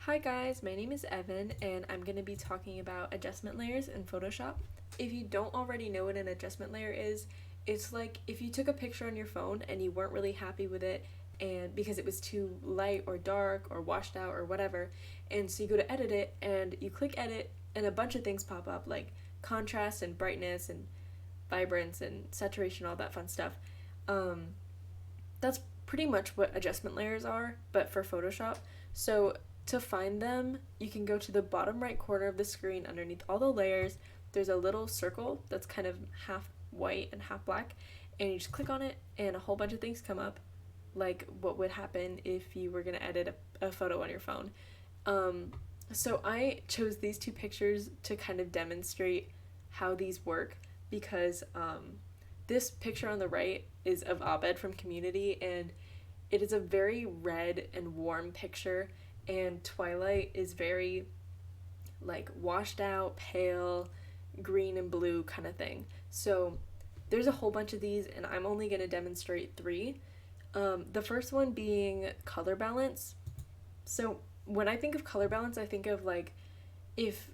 Hi guys, my name is Evan and I'm going to be talking about adjustment layers in Photoshop. If you don't already know what an adjustment layer is, it's like if you took a picture on your phone and you weren't really happy with it and because it was too light or dark or washed out or whatever, and so you go to edit it and you click edit and a bunch of things pop up like contrast and brightness and vibrance and saturation, all that fun stuff. Um, that's pretty much what adjustment layers are, but for Photoshop. So to find them, you can go to the bottom right corner of the screen underneath all the layers. There's a little circle that's kind of half white and half black, and you just click on it, and a whole bunch of things come up, like what would happen if you were going to edit a photo on your phone. So I chose these two pictures to kind of demonstrate how these work because this picture on the right is of Abed from Community, and it is a very red and warm picture, and Twilight is very like washed out, pale, green and blue kind of thing. So there's a whole bunch of these, and I'm only going to demonstrate three. The first one being color balance. So when I think of color balance, I think of like if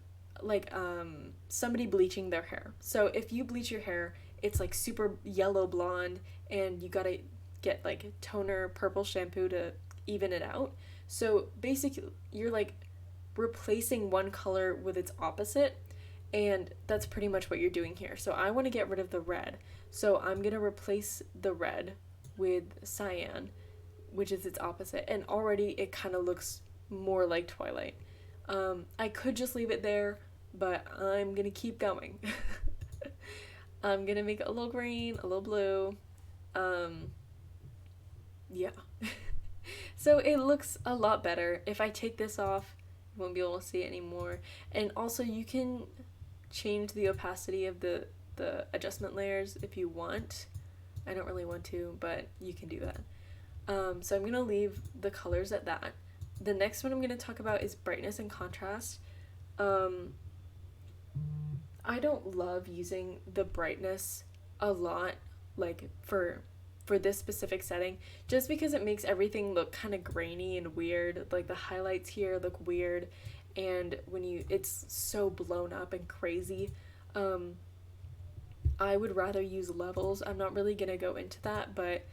somebody bleaching their hair. So if you bleach your hair, it's like super yellow blonde and you gotta get like toner purple shampoo to even it out. So basically you're like replacing one color with its opposite, and that's pretty much what you're doing here. So I want to get rid of the red, so I'm gonna replace the red with cyan, which is its opposite, and already it kind of looks more like Twilight. I could just leave it there, but I'm gonna keep going. I'm gonna make it a little green, a little blue. Yeah. So it looks a lot better. If I take this off, you won't be able to see it anymore. And also you can change the opacity of the adjustment layers if you want. I don't really want to, but you can do that. So I'm gonna leave the colors at that. The next one I'm gonna talk about is brightness and contrast. I don't love using the brightness a lot, like for this specific setting, just because it makes everything look kind of grainy and weird. Like the highlights here look weird, and it's so blown up and crazy. I would rather use levels. I'm not really gonna go into that, but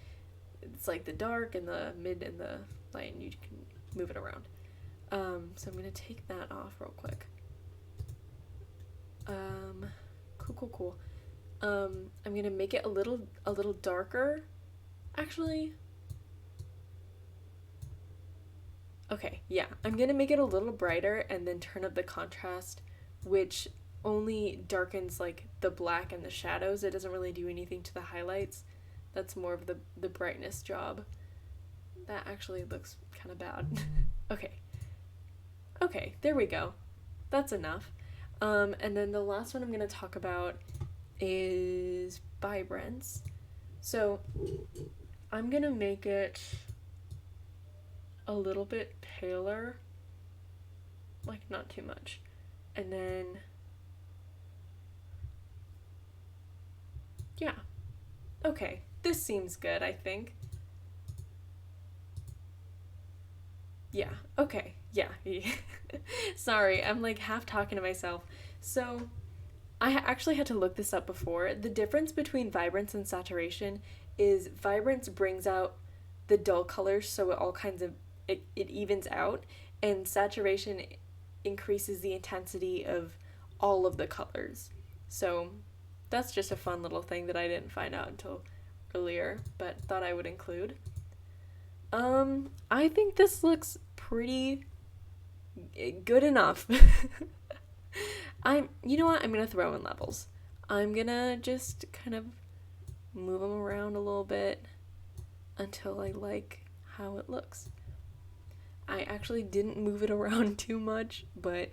it's like the dark and the mid and the light, and you can move it around. So I'm gonna take that off real quick. Cool. I'm gonna make it a little darker. Actually, okay, yeah, I'm gonna make it a little brighter and then turn up the contrast, which only darkens like the black and the shadows. It doesn't really do anything to the highlights. That's more of the brightness job. That actually looks kind of bad. Okay, there we go. That's enough. And then the last one I'm going to talk about is vibrance. So I'm going to make it a little bit paler, like not too much. And then, yeah, okay, this seems good, I think. Yeah, okay, yeah. Sorry, I'm like half talking to myself. So, I actually had to look this up before. The difference between vibrance and saturation is vibrance brings out the dull colors, so it evens out, and saturation increases the intensity of all of the colors. So, that's just a fun little thing that I didn't find out until earlier, but thought I would include. I think this looks pretty good enough. You know what? I'm gonna throw in levels. I'm gonna just kind of move them around a little bit until I like how it looks. I actually didn't move it around too much, but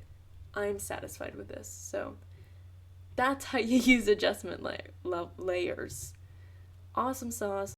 I'm satisfied with this. So that's how you use adjustment layers. Awesome sauce.